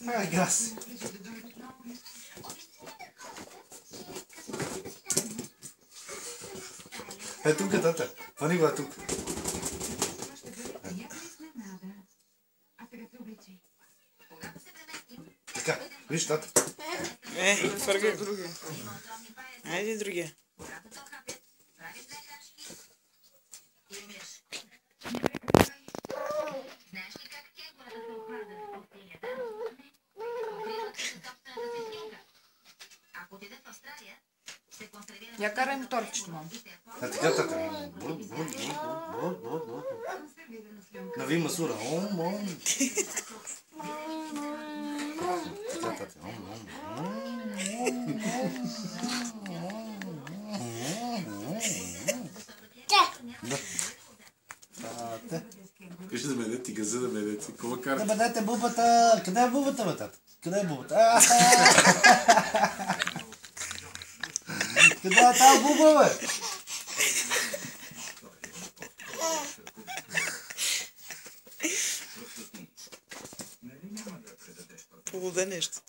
Игра си. Е, тук е, тата. Фани го е тук. Така, виж, тата. Фъргай го другия. Айде другия. Я карай моторчето, мам. А така, тата. Нави масура. Ом, ом. Така, тата. Ом, ом. Тата. Кажи да ме дети, газа да ме дети. Кова карта? Да бъдете бубата. Къде е бубата, бе, тата? Къде е бубата? Къде е тази буба, бе? Полуде нещо.